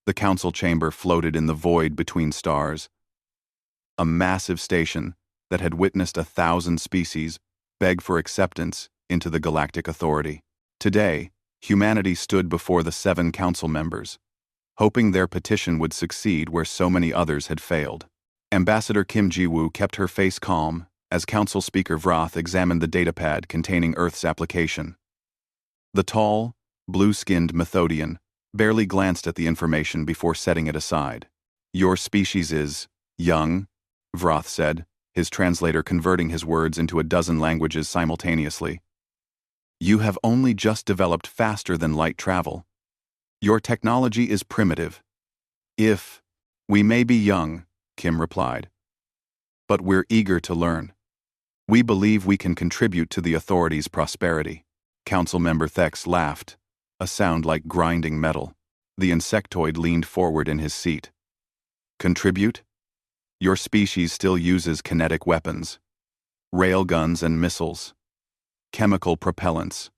The council chamber floated in the void between stars. A massive station that had witnessed 1,000 species beg for acceptance into the Galactic Authority. Today, humanity stood before the 7 council members, hoping their petition would succeed where so many others had failed. Ambassador Kim Ji-woo kept her face calm as Council Speaker Vrath examined the datapad containing Earth's application. The tall, blue-skinned Methodian barely glanced at the information before setting it aside. "Your species is young," Vrath said, his translator converting his words into a dozen languages simultaneously. "You have only just developed faster than light travel. Your technology is primitive." We may be young," Kim replied, "but we're eager to learn. We believe we can contribute to the authority's prosperity." Council member Thex laughed, a sound like grinding metal. The insectoid leaned forward in his seat. "Contribute? Your species still uses kinetic weapons, railguns and missiles, chemical propellants.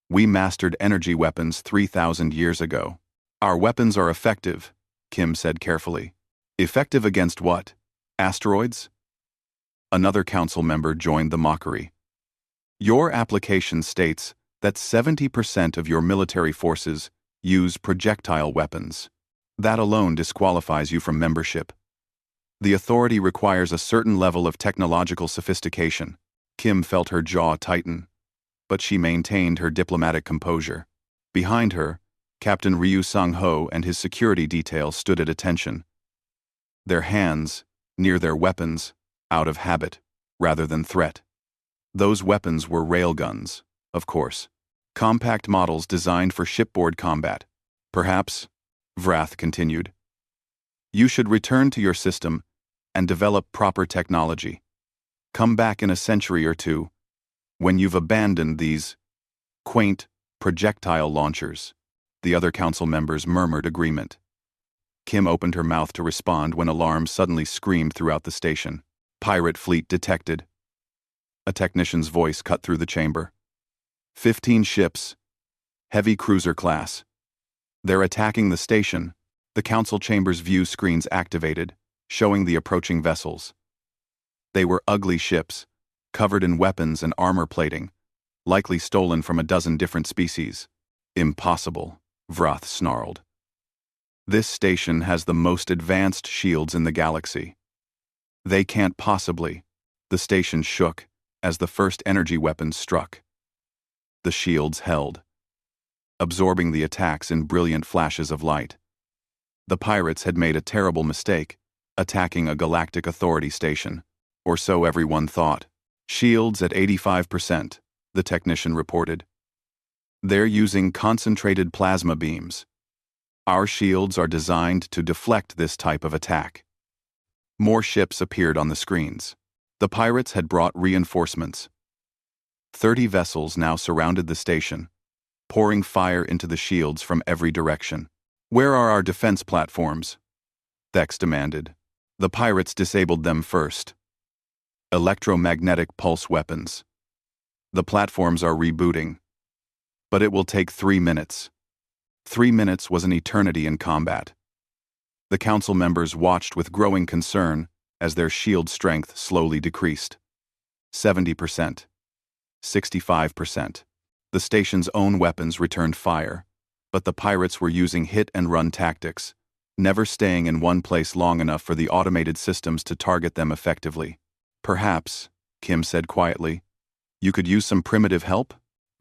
We mastered energy weapons 3,000 years ago. Our weapons are effective," Kim said carefully. "Effective against what? Asteroids?" Another council member joined the mockery. "Your application states that 70% of your military forces use projectile weapons. That alone disqualifies you from membership. The authority requires a certain level of technological sophistication." Kim felt her jaw tighten, but she maintained her diplomatic composure. Behind her, Captain Ryu Sang-ho and his security detail stood at attention, their hands near their weapons, out of habit rather than threat. Those weapons were railguns, of course, compact models designed for shipboard combat. "Perhaps," Vrath continued, "you should return to your system and develop proper technology. Come back in a century or two, when you've abandoned these quaint projectile launchers." The other council members murmured agreement. Kim opened her mouth to respond when alarms suddenly screamed throughout the station. "Pirate fleet detected." A technician's voice cut through the chamber. 15 ships, heavy cruiser class. They're attacking the station." The council chamber's view screens activated, showing the approaching vessels. They were ugly ships, covered in weapons and armor plating, likely stolen from a dozen different species. "Impossible," Vrath snarled. "This station has the most advanced shields in the galaxy. They can't possibly." The station shook as the first energy weapons struck. The shields held, absorbing the attacks in brilliant flashes of light. The pirates had made a terrible mistake, attacking a Galactic Authority station, or so everyone thought. "Shields at 85%, the technician reported. "They're using concentrated plasma beams. Our shields are designed to deflect this type of attack." More ships appeared on the screens. The pirates had brought reinforcements. 30 vessels now surrounded the station, pouring fire into the shields from every direction. "Where are our defense platforms?" Thex demanded. "The pirates disabled them first. Electromagnetic pulse weapons. The platforms are rebooting. But it will take 3 minutes." 3 minutes was an eternity in combat. The council members watched with growing concern as their shield strength slowly decreased. 70%. 65%. The station's own weapons returned fire, but the pirates were using hit-and-run tactics, never staying in one place long enough for the automated systems to target them effectively. "Perhaps," Kim said quietly, "you could use some primitive help?"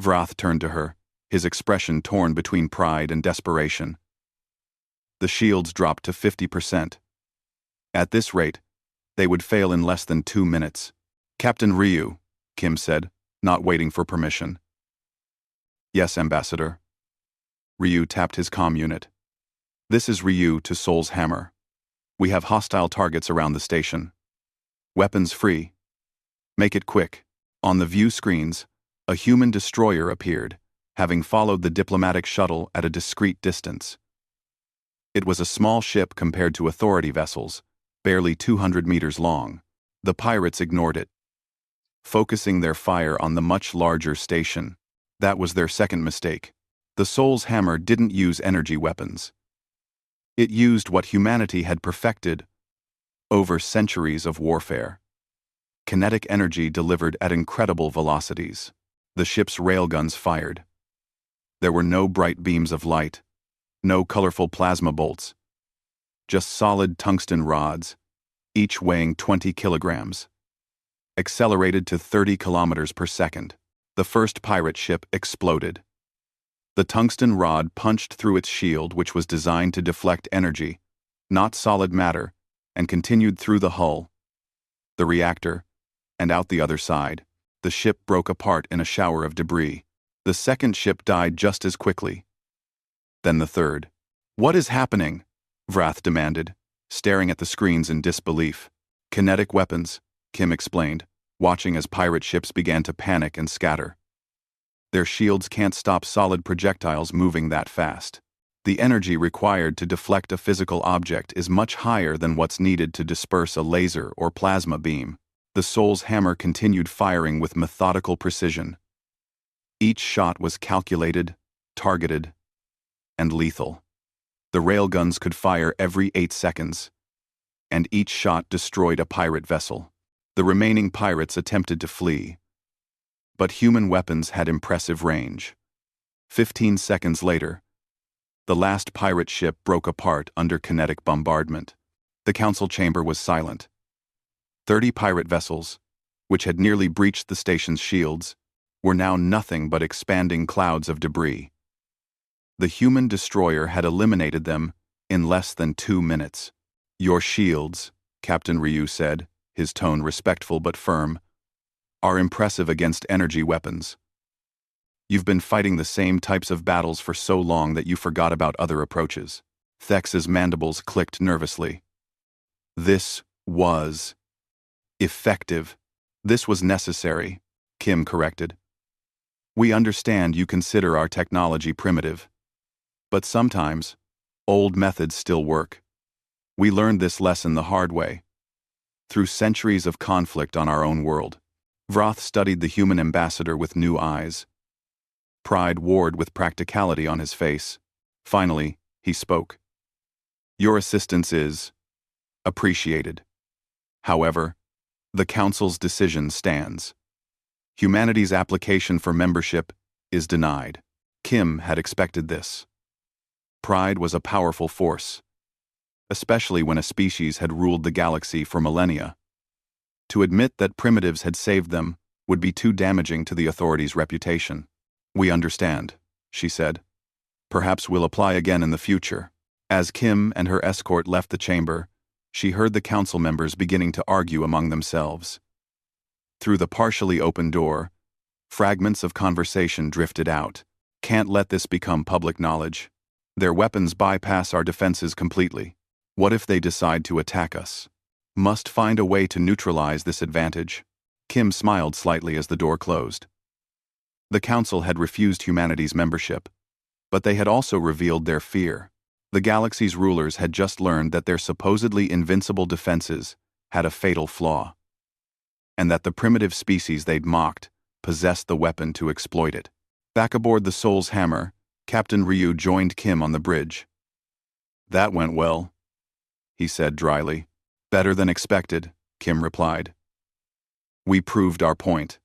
Vrath turned to her, his expression torn between pride and desperation. The shields dropped to 50%. At this rate, they would fail in less than 2 minutes. "Captain Ryu," Kim said, not waiting for permission. "Yes, Ambassador." Ryu tapped his comm unit. "This is Ryu to Soul's Hammer. We have hostile targets around the station. Weapons free. Make it quick." On the view screens, a human destroyer appeared, having followed the diplomatic shuttle at a discreet distance. It was a small ship compared to authority vessels, barely 200 meters long. The pirates ignored it, focusing their fire on the much larger station. That was their second mistake. The Soul's Hammer didn't use energy weapons. It used what humanity had perfected over centuries of warfare. Kinetic energy delivered at incredible velocities. The ship's railguns fired. There were no bright beams of light, no colorful plasma bolts, just solid tungsten rods, each weighing 20 kilograms. Accelerated to 30 kilometers per second, the first pirate ship exploded. The tungsten rod punched through its shield, which was designed to deflect energy, not solid matter, and continued through the hull, the reactor, and out the other side. The ship broke apart in a shower of debris. The second ship died just as quickly. Then the third. "What is happening?" Vrath demanded, staring at the screens in disbelief. "Kinetic weapons," Kim explained, watching as pirate ships began to panic and scatter. Their shields can't stop solid projectiles moving that fast. The energy required to deflect a physical object is much higher than what's needed to disperse a laser or plasma beam. The Soul's hammer continued firing with methodical precision. Each shot was calculated, targeted, and lethal. The railguns could fire every 8 seconds, and each shot destroyed a pirate vessel. The remaining pirates attempted to flee, but human weapons had impressive range. 15 seconds later, the last pirate ship broke apart under kinetic bombardment. The council chamber was silent. 30 pirate vessels, which had nearly breached the station's shields, were now nothing but expanding clouds of debris. The human destroyer had eliminated them in less than 2 minutes. "Your shields," Captain Ryu said, his tone respectful but firm, "are impressive against energy weapons. You've been fighting the same types of battles for so long that you forgot about other approaches." Thex's mandibles clicked nervously. "This was effective. This was necessary," Kim corrected. "We understand you consider our technology primitive. But sometimes, old methods still work. We learned this lesson the hard way, through centuries of conflict on our own world." Vrath studied the human ambassador with new eyes. Pride warred with practicality on his face. Finally, he spoke. "Your assistance is appreciated. However, the Council's decision stands. Humanity's application for membership is denied." Kim had expected this. Pride was a powerful force, especially when a species had ruled the galaxy for millennia. To admit that primitives had saved them would be too damaging to the authorities' reputation. "We understand," she said. "Perhaps we'll apply again in the future." As Kim and her escort left the chamber, she heard the council members beginning to argue among themselves. Through the partially open door, fragments of conversation drifted out. "Can't let this become public knowledge. Their weapons bypass our defenses completely. What if they decide to attack us? Must find a way to neutralize this advantage." Kim smiled slightly as the door closed. The Council had refused humanity's membership, but they had also revealed their fear. The galaxy's rulers had just learned that their supposedly invincible defenses had a fatal flaw, and that the primitive species they'd mocked possessed the weapon to exploit it. Back aboard the Soul's hammer, Captain Ryu joined Kim on the bridge. "That went well," he said dryly. "Better than expected," Kim replied. "We proved our point.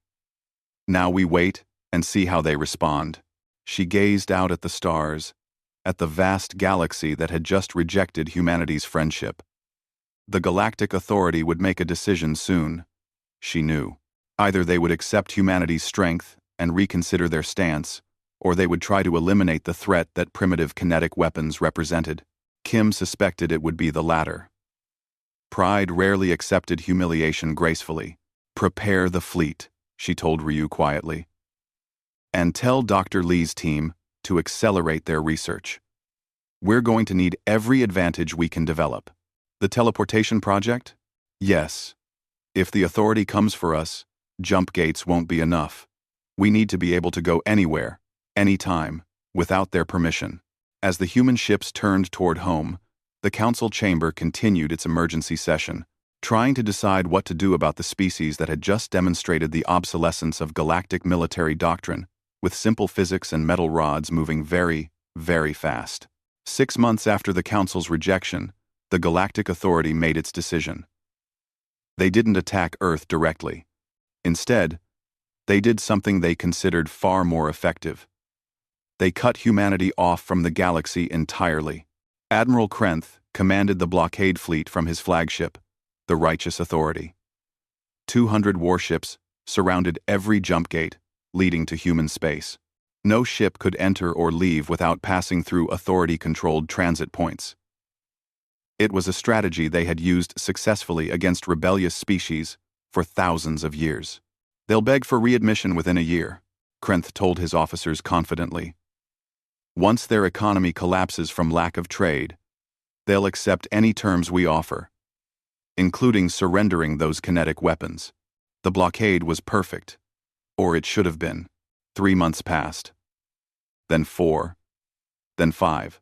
Now we wait and see how they respond." She gazed out at the stars, at the vast galaxy that had just rejected humanity's friendship. The Galactic Authority would make a decision soon, she knew. Either they would accept humanity's strength and reconsider their stance, or they would try to eliminate the threat that primitive kinetic weapons represented. Kim suspected it would be the latter. Pride rarely accepted humiliation gracefully. "Prepare the fleet," she told Ryu quietly. "And tell Dr. Lee's team to accelerate their research. We're going to need every advantage we can develop." "The teleportation project?" "Yes. If the Authority comes for us, jump gates won't be enough. We need to be able to go anywhere, anytime, without their permission." As the human ships turned toward home, the Council chamber continued its emergency session, trying to decide what to do about the species that had just demonstrated the obsolescence of galactic military doctrine, with simple physics and metal rods moving very, very fast. 6 months after the Council's rejection, the Galactic Authority made its decision. They didn't attack Earth directly. Instead, they did something they considered far more effective. They cut humanity off from the galaxy entirely. Admiral Krenth commanded the blockade fleet from his flagship, the Righteous Authority. 200 warships surrounded every jump gate leading to human space. No ship could enter or leave without passing through Authority-controlled transit points. It was a strategy they had used successfully against rebellious species for thousands of years. They'll beg for readmission within a year, Krenth told his officers confidently. Once their economy collapses from lack of trade, they'll accept any terms we offer, including surrendering those kinetic weapons. The blockade was perfect, or it should have been. 3 months passed. Then 4. Then 5.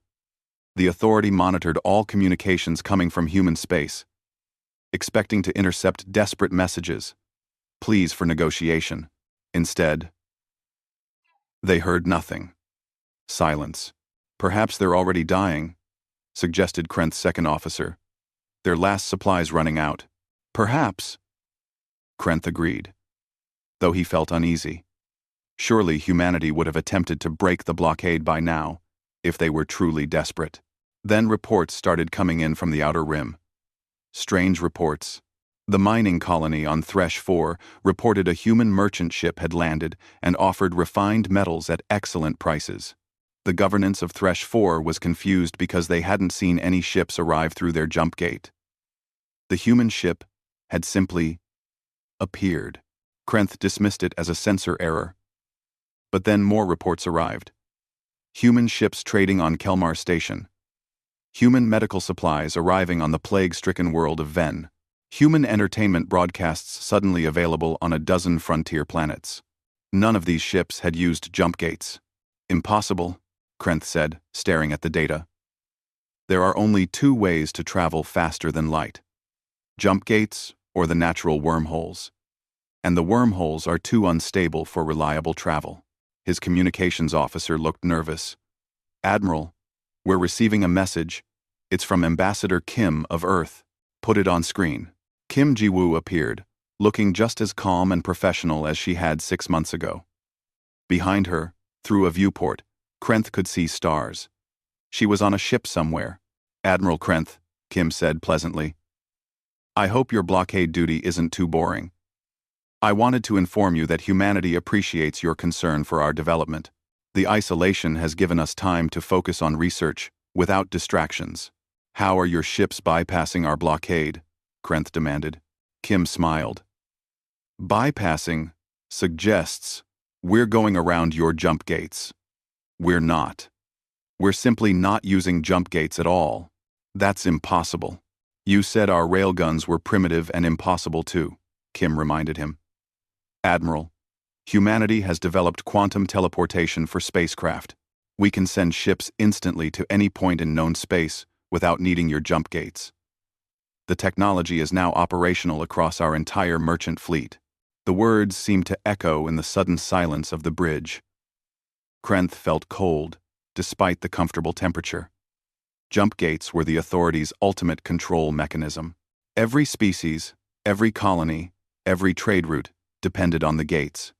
The Authority monitored all communications coming from human space, expecting to intercept desperate messages, pleas for negotiation. Instead, they heard nothing. Silence. Perhaps they're already dying, suggested Krenth's second officer. Their last supplies running out. Perhaps. Krenth agreed, though he felt uneasy. Surely humanity would have attempted to break the blockade by now, if they were truly desperate. Then reports started coming in from the outer rim. Strange reports. The mining colony on Thresh 4 reported a human merchant ship had landed and offered refined metals at excellent prices. The governance of Thresh 4 was confused because they hadn't seen any ships arrive through their jump gate. The human ship had simply appeared. Krenth dismissed it as a sensor error. But then more reports arrived. Human ships trading on Kelmar Station. Human medical supplies arriving on the plague-stricken world of Ven. Human entertainment broadcasts suddenly available on a dozen frontier planets. None of these ships had used jump gates. Impossible, Krenth said, staring at the data. There are only 2 ways to travel faster than light. Jump gates or the natural wormholes. And the wormholes are too unstable for reliable travel. His communications officer looked nervous. Admiral, we're receiving a message. It's from Ambassador Kim of Earth. Put it on screen. Kim Ji-woo appeared, looking just as calm and professional as she had 6 months ago. Behind her, through a viewport, Krenth could see stars. She was on a ship somewhere. Admiral Krenth, Kim said pleasantly. I hope your blockade duty isn't too boring. I wanted to inform you that humanity appreciates your concern for our development. The isolation has given us time to focus on research, without distractions. How are your ships bypassing our blockade? Krenth demanded. Kim smiled. Bypassing suggests we're going around your jump gates. We're not. We're simply not using jump gates at all. That's impossible. You said our railguns were primitive and impossible too, Kim reminded him. Admiral, humanity has developed quantum teleportation for spacecraft. We can send ships instantly to any point in known space without needing your jump gates. The technology is now operational across our entire merchant fleet. The words seemed to echo in the sudden silence of the bridge. Krenth felt cold, despite the comfortable temperature. Jump gates were the Authority's ultimate control mechanism. Every species, every colony, every trade route depended on the gates.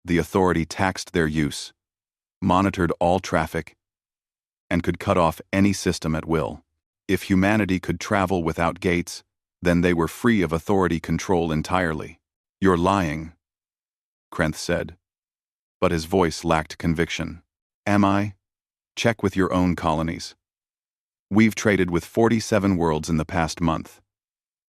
The Authority taxed their use, monitored all traffic, and could cut off any system at will. If humanity could travel without gates, then they were free of Authority control entirely. You're lying, Krenth said, but his voice lacked conviction. Am I? Check with your own colonies. We've traded with 47 worlds in the past month.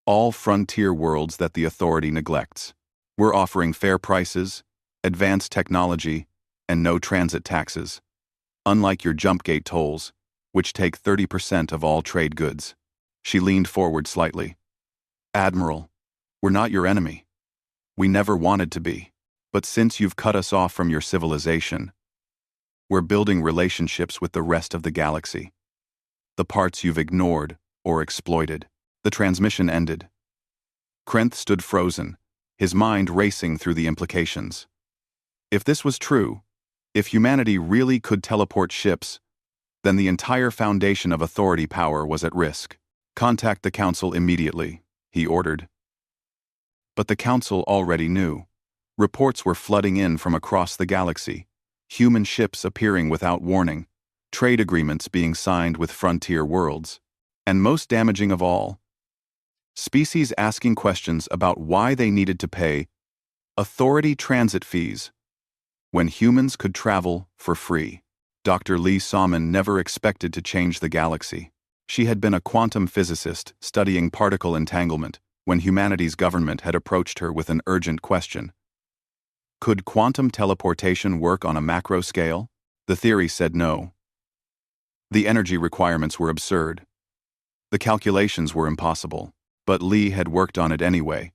All frontier worlds that the Authority neglects. We're offering fair prices, advanced technology, and no transit taxes, unlike your jump gate tolls, which take 30% of all trade goods. She leaned forward slightly. Admiral, we're not your enemy. We never wanted to be. But since you've cut us off from your civilization, we're building relationships with the rest of the galaxy. The parts you've ignored or exploited. The transmission ended. Krenth stood frozen, his mind racing through the implications. If this was true, if humanity really could teleport ships, then the entire foundation of authority power was at risk. Contact the Council immediately, he ordered. But the Council already knew. Reports were flooding in from across the galaxy, human ships appearing without warning, trade agreements being signed with frontier worlds, and most damaging of all, species asking questions about why they needed to pay authority transit fees when humans could travel for free. Dr. Lee Salmon never expected to change the galaxy. She had been a quantum physicist studying particle entanglement when humanity's government had approached her with an urgent question. Could quantum teleportation work on a macro scale? The theory said no. The energy requirements were absurd. The calculations were impossible, but Lee had worked on it anyway,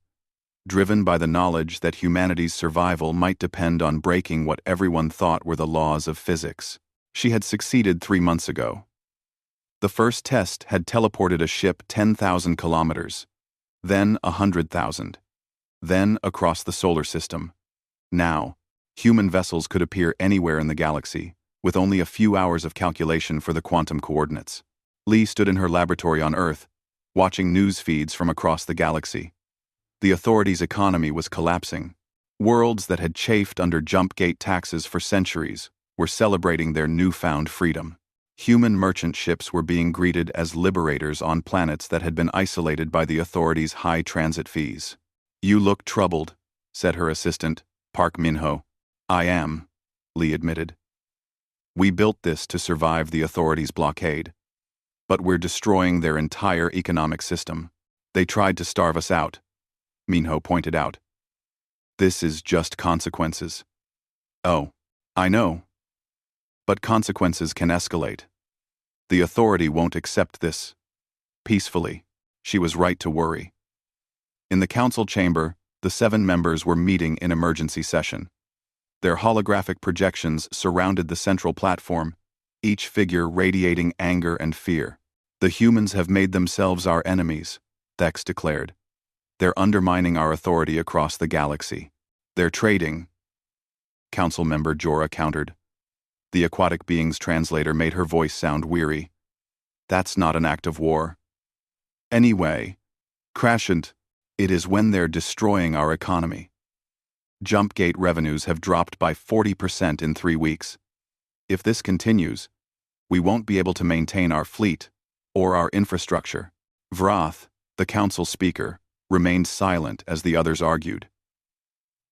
driven by the knowledge that humanity's survival might depend on breaking what everyone thought were the laws of physics. She had succeeded 3 months ago. The first test had teleported a ship 10,000 kilometers, then 100,000, then across the solar system. Now, human vessels could appear anywhere in the galaxy, with only a few hours of calculation for the quantum coordinates. Lee stood in her laboratory on Earth, watching news feeds from across the galaxy. The authorities' economy was collapsing. Worlds that had chafed under jump gate taxes for centuries were celebrating their newfound freedom. Human merchant ships were being greeted as liberators on planets that had been isolated by the authorities' high transit fees. "You look troubled," said her assistant, Park Min-ho. "I am," Lee admitted. "We built this to survive the authorities' blockade. But we're destroying their entire economic system. They tried to starve us out," Minho pointed out. "This is just consequences." "Oh, I know. But consequences can escalate. The authority won't accept this." Peacefully, she was right to worry. In the council chamber, the 7 members were meeting in emergency session. Their holographic projections surrounded the central platform, each figure radiating anger and fear. "The humans have made themselves our enemies," Thex declared. "They're undermining our authority across the galaxy. They're trading," Council member Jorah countered. The aquatic being's translator made her voice sound weary. "That's not an act of war. Anyway, Crashant, it is when they're destroying our economy. Jumpgate revenues have dropped by 40% in 3 weeks. If this continues, we won't be able to maintain our fleet or our infrastructure." Vrath, the council speaker, remained silent as the others argued.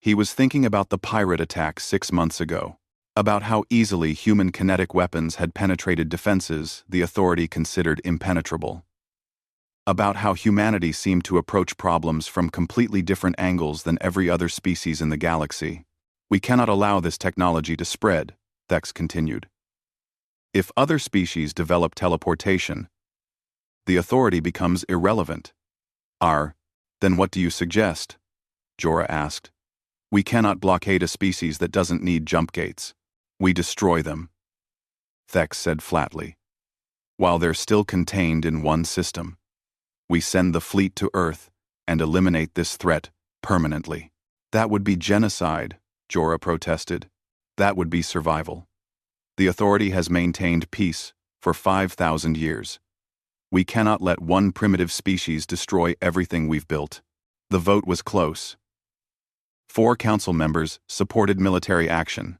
He was thinking about the pirate attack 6 months ago, about how easily human kinetic weapons had penetrated defenses the authority considered impenetrable, about how humanity seemed to approach problems from completely different angles than every other species in the galaxy. "We cannot allow this technology to spread," Thex continued. "If other species develop teleportation, the authority becomes irrelevant." Then what do you suggest?" Jorah asked. "We cannot blockade a species that doesn't need jump gates. We destroy them," Thex said flatly. "While they're still contained in one system. We send the fleet to Earth and eliminate this threat permanently." "That would be genocide," Jorah protested. "That would be survival. The authority has maintained peace for 5,000 years. We cannot let one primitive species destroy everything we've built." The vote was close. 4 council members supported military action.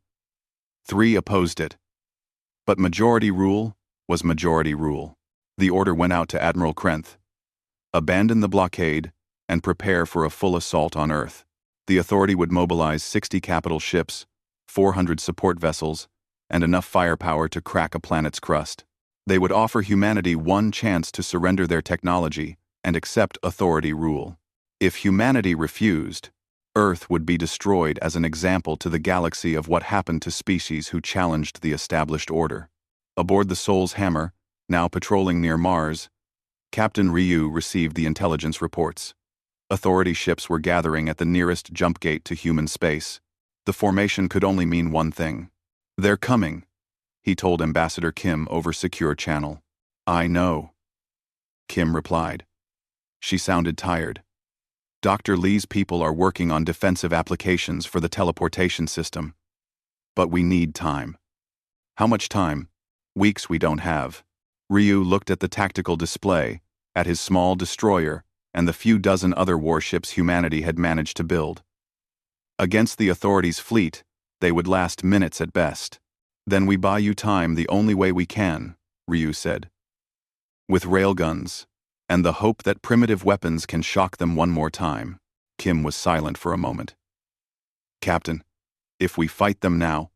3 opposed it. But majority rule was majority rule. The order went out to Admiral Krenth. Abandon the blockade and prepare for a full assault on Earth. The authority would mobilize 60 capital ships, 400 support vessels, and enough firepower to crack a planet's crust. They would offer humanity one chance to surrender their technology and accept authority rule. If humanity refused, Earth would be destroyed as an example to the galaxy of what happened to species who challenged the established order. Aboard the Soul's Hammer, now patrolling near Mars, Captain Ryu received the intelligence reports. Authority ships were gathering at the nearest jump gate to human space. The formation could only mean one thing. "They're coming," he told Ambassador Kim over secure channel. "I know," Kim replied. She sounded tired. "Dr. Lee's people are working on defensive applications for the teleportation system. But we need time." "How much time?" Weeks we don't have. Ryu looked at the tactical display, at his small destroyer, and the few dozen other warships humanity had managed to build. Against the authorities' fleet, they would last minutes at best. Then we buy you time the only way we can, Ryu said. With railguns, and the hope that primitive weapons can shock them one more time. Kim was silent for a moment. Captain, if we fight them now,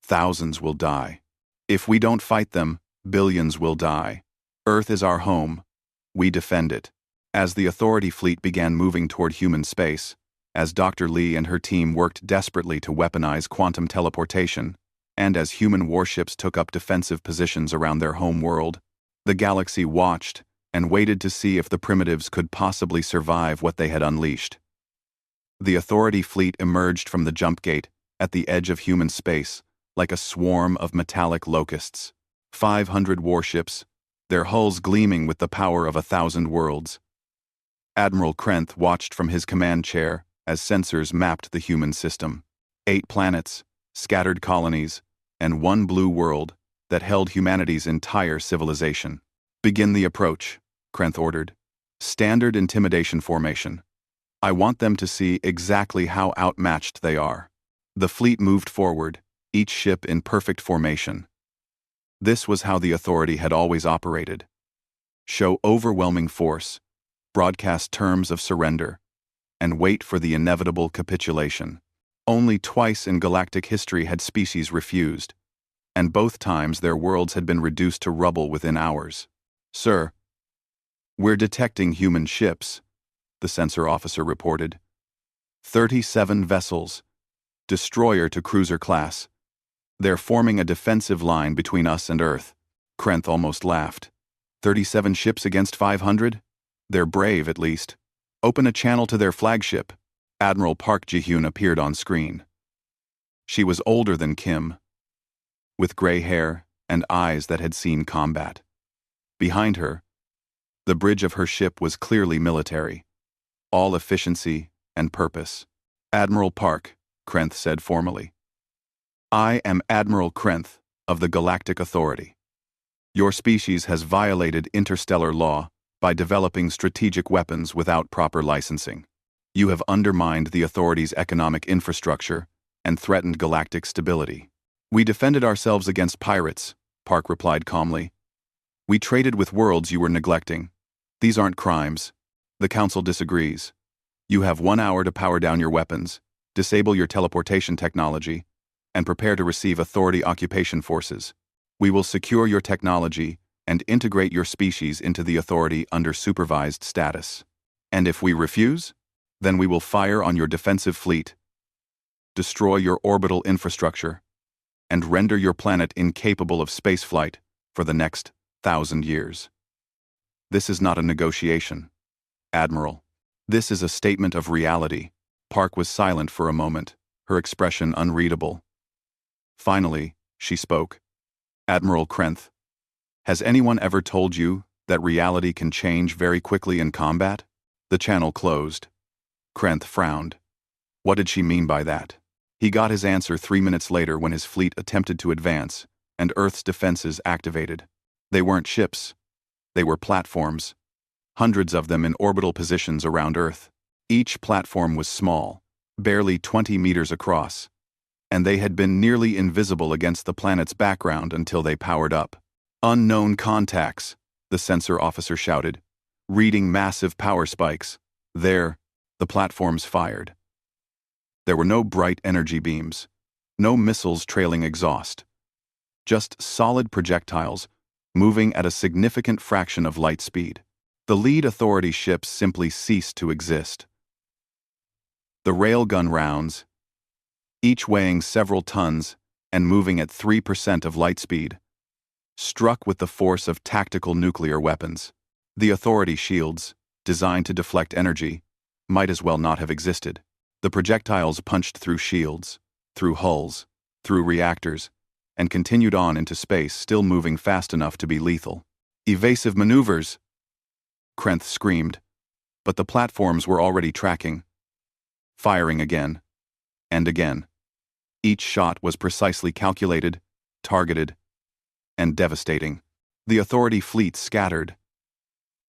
thousands will die. If we don't fight them, billions will die. Earth is our home. We defend it. As the Authority fleet began moving toward human space, as Dr. Lee and her team worked desperately to weaponize quantum teleportation, and as human warships took up defensive positions around their home world, the galaxy watched and waited to see if the primitives could possibly survive what they had unleashed. The Authority fleet emerged from the jump gate at the edge of human space like a swarm of metallic locusts. 500 warships, their hulls gleaming with the power of 1,000 worlds. Admiral Krenth watched from his command chair as sensors mapped the human system. 8 planets, scattered colonies, and one blue world that held humanity's entire civilization. Begin the approach, Krenth ordered. Standard intimidation formation. I want them to see exactly how outmatched they are. The fleet moved forward, each ship in perfect formation. This was how the Authority had always operated. Show overwhelming force, broadcast terms of surrender, and wait for the inevitable capitulation. Only twice in galactic history had species refused, and both times their worlds had been reduced to rubble within hours. Sir, we're detecting human ships, the sensor officer reported. 37 vessels, destroyer to cruiser class. They're forming a defensive line between us and Earth. Krenth almost laughed. 37 ships against 500? They're brave, at least. Open a channel to their flagship. Admiral Park Ji-hyun appeared on screen. She was older than Kim, with gray hair and eyes that had seen combat. Behind her, the bridge of her ship was clearly military, all efficiency and purpose. Admiral Park, Krenth said formally. I am Admiral Krenth of the Galactic Authority. Your species has violated interstellar law by developing strategic weapons without proper licensing. You have undermined the Authority's economic infrastructure and threatened galactic stability. We defended ourselves against pirates, Park replied calmly. We traded with worlds you were neglecting. These aren't crimes. The Council disagrees. You have 1 hour to power down your weapons, disable your teleportation technology, and prepare to receive Authority occupation forces. We will secure your technology and integrate your species into the Authority under supervised status. And if we refuse, then we will fire on your defensive fleet, destroy your orbital infrastructure, and render your planet incapable of spaceflight for the next 1,000 years. This is not a negotiation, Admiral. This is a statement of reality. Park was silent for a moment, her expression unreadable. Finally, she spoke. Admiral Krenth, has anyone ever told you that reality can change very quickly in combat? The channel closed. Krenth frowned. What did she mean by that? He got his answer 3 minutes later when his fleet attempted to advance, and Earth's defenses activated. They weren't ships. They were platforms. Hundreds of them in orbital positions around Earth. Each platform was small, barely 20 meters across, and they had been nearly invisible against the planet's background until they powered up. Unknown contacts, the sensor officer shouted, reading massive power spikes. There, the platforms fired. There were no bright energy beams, no missiles trailing exhaust, just solid projectiles moving at a significant fraction of light speed. The lead Authority ships simply ceased to exist. The railgun rounds, each weighing several tons and moving at 3% of light speed, struck with the force of tactical nuclear weapons. The Authority shields, designed to deflect energy, might as well not have existed. The projectiles punched through shields, through hulls, through reactors, and continued on into space, still moving fast enough to be lethal. Evasive maneuvers! Krenth screamed, but the platforms were already tracking, firing again, and again. Each shot was precisely calculated, targeted, and devastating. The Authority fleet scattered,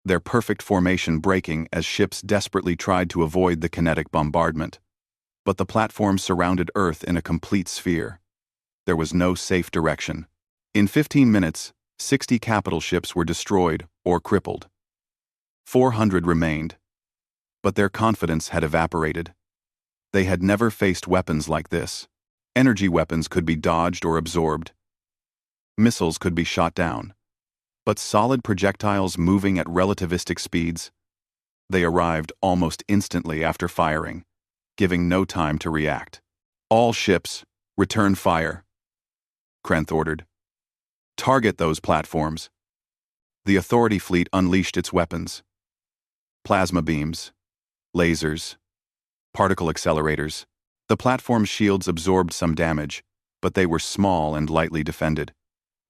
their perfect formation breaking as ships desperately tried to avoid the kinetic bombardment. But the platforms surrounded Earth in a complete sphere. There was no safe direction. In 15 minutes, 60 capital ships were destroyed or crippled. 400 remained, but their confidence had evaporated. They had never faced weapons like this. Energy weapons could be dodged or absorbed. Missiles could be shot down. But solid projectiles moving at relativistic speeds? They arrived almost instantly after firing, giving no time to react. All ships, return fire, Krenth ordered. Target those platforms. The Authority fleet unleashed its weapons. Plasma beams, lasers, particle accelerators. The platform's shields absorbed some damage, but they were small and lightly defended.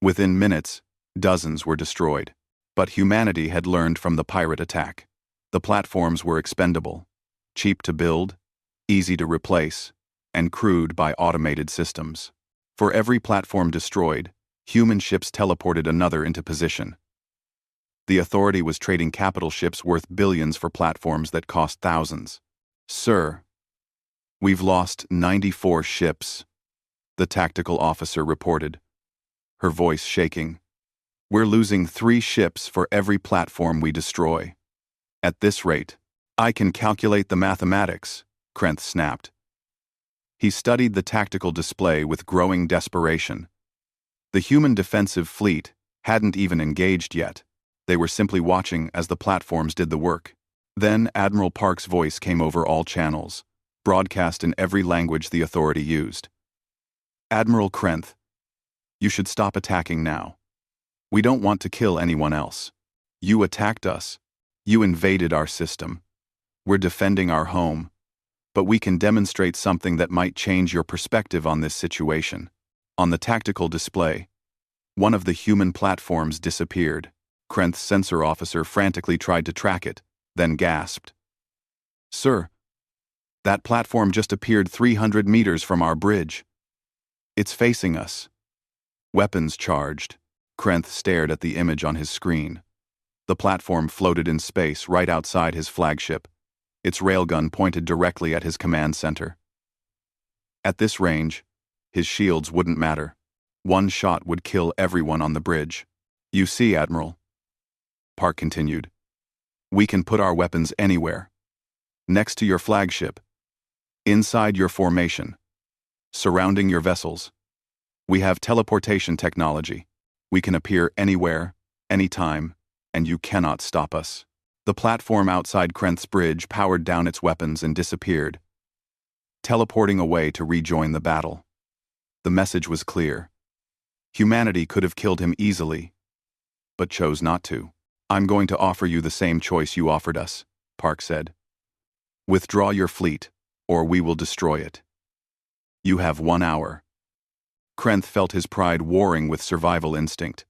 Within minutes, dozens were destroyed. But humanity had learned from the pirate attack. The platforms were expendable, cheap to build, easy to replace, and crewed by automated systems. For every platform destroyed, human ships teleported another into position. The Authority was trading capital ships worth billions for platforms that cost thousands. Sir, we've lost 94 ships, the tactical officer reported, her voice shaking. We're losing 3 ships for every platform we destroy. At this rate, I can calculate the mathematics, Krenth snapped. He studied the tactical display with growing desperation. The human defensive fleet hadn't even engaged yet. They were simply watching as the platforms did the work. Then Admiral Park's voice came over all channels, broadcast in every language the Authority used. Admiral Krenth, you should stop attacking now. We don't want to kill anyone else. You attacked us. You invaded our system. We're defending our home. But we can demonstrate something that might change your perspective on this situation. On the tactical display, one of the human platforms disappeared. Krenth's sensor officer frantically tried to track it, then gasped. Sir, that platform just appeared 300 meters from our bridge. It's facing us. Weapons charged. Krenth stared at the image on his screen. The platform floated in space right outside his flagship, its railgun pointed directly at his command center. At this range, his shields wouldn't matter. One shot would kill everyone on the bridge. You see, Admiral, Park continued, we can put our weapons anywhere. Next to your flagship, inside your formation, surrounding your vessels. We have teleportation technology. We can appear anywhere, anytime, and you cannot stop us. The platform outside Krenth's bridge powered down its weapons and disappeared, teleporting away to rejoin the battle. The message was clear. Humanity could have killed him easily, but chose not to. I'm going to offer you the same choice you offered us, Park said. Withdraw your fleet, or we will destroy it. You have 1 hour. Krenth felt his pride warring with survival instinct.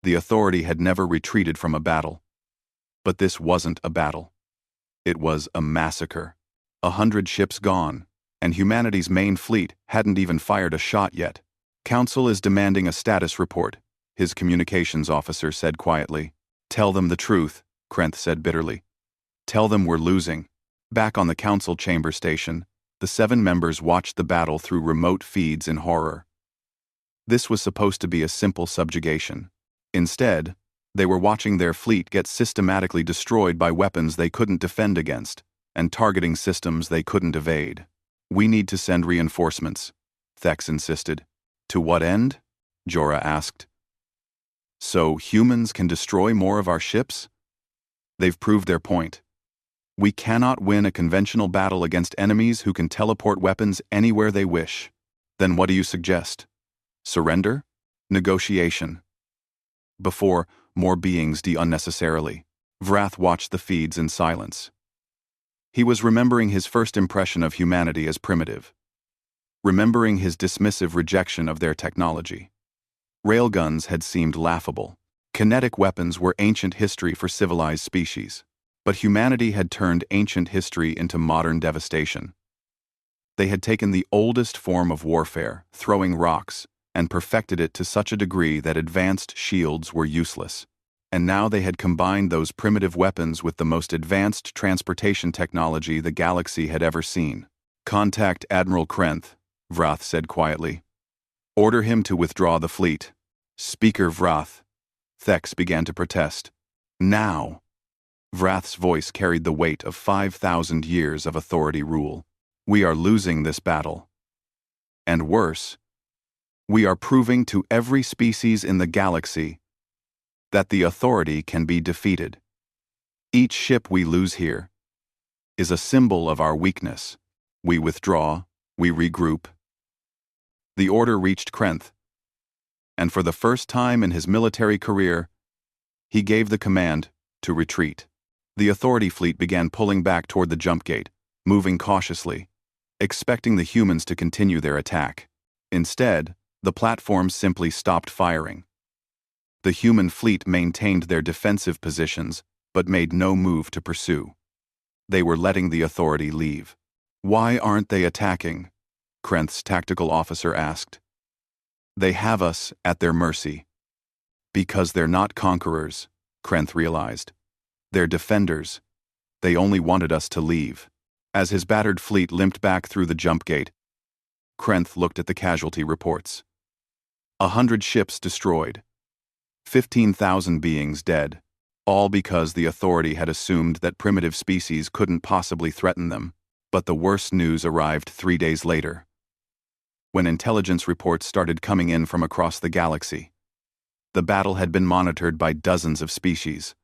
The Authority had never retreated from a battle. But this wasn't a battle. It was a massacre. 100 ships gone, and humanity's main fleet hadn't even fired a shot yet. Council is demanding a status report, his communications officer said quietly. Tell them the truth, Krenth said bitterly. Tell them we're losing. Back on the council chamber station, the 7 members watched the battle through remote feeds in horror. This was supposed to be a simple subjugation. Instead, they were watching their fleet get systematically destroyed by weapons they couldn't defend against, and targeting systems they couldn't evade. We need to send reinforcements, Thex insisted. To what end? Jorah asked. So humans can destroy more of our ships? They've proved their point. We cannot win a conventional battle against enemies who can teleport weapons anywhere they wish. Then what do you suggest? Surrender? Negotiation? Before more beings die unnecessarily, Vrath watched the feeds in silence. He was remembering his first impression of humanity as primitive, remembering his dismissive rejection of their technology. Railguns had seemed laughable. Kinetic weapons were ancient history for civilized species. But humanity had turned ancient history into modern devastation. They had taken the oldest form of warfare, throwing rocks, and perfected it to such a degree that advanced shields were useless. And now they had combined those primitive weapons with the most advanced transportation technology the galaxy had ever seen. "Contact Admiral Krenth," Vrath said quietly. "Order him to withdraw the fleet." "Speaker Vrath," Thex began to protest. "Now." Vrath's voice carried the weight of 5,000 years of authority rule. "We are losing this battle. And worse, we are proving to every species in the galaxy that the authority can be defeated. Each ship we lose here is a symbol of our weakness. We withdraw, we regroup." The order reached Krenth, and for the first time in his military career, he gave the command to retreat. The authority fleet began pulling back toward the jump gate, moving cautiously, expecting the humans to continue their attack. Instead, the platforms simply stopped firing. The human fleet maintained their defensive positions, but made no move to pursue. They were letting the authority leave. "Why aren't they attacking?" Krenth's tactical officer asked. "They have us at their mercy." "Because they're not conquerors," Krenth realized. "They're defenders. They only wanted us to leave." As his battered fleet limped back through the jump gate, Krenth looked at the casualty reports. 100 ships destroyed. 15,000 beings dead. All because the authority had assumed that primitive species couldn't possibly threaten them. But the worst news arrived 3 days later, when intelligence reports started coming in from across the galaxy. The battle had been monitored by dozens of species.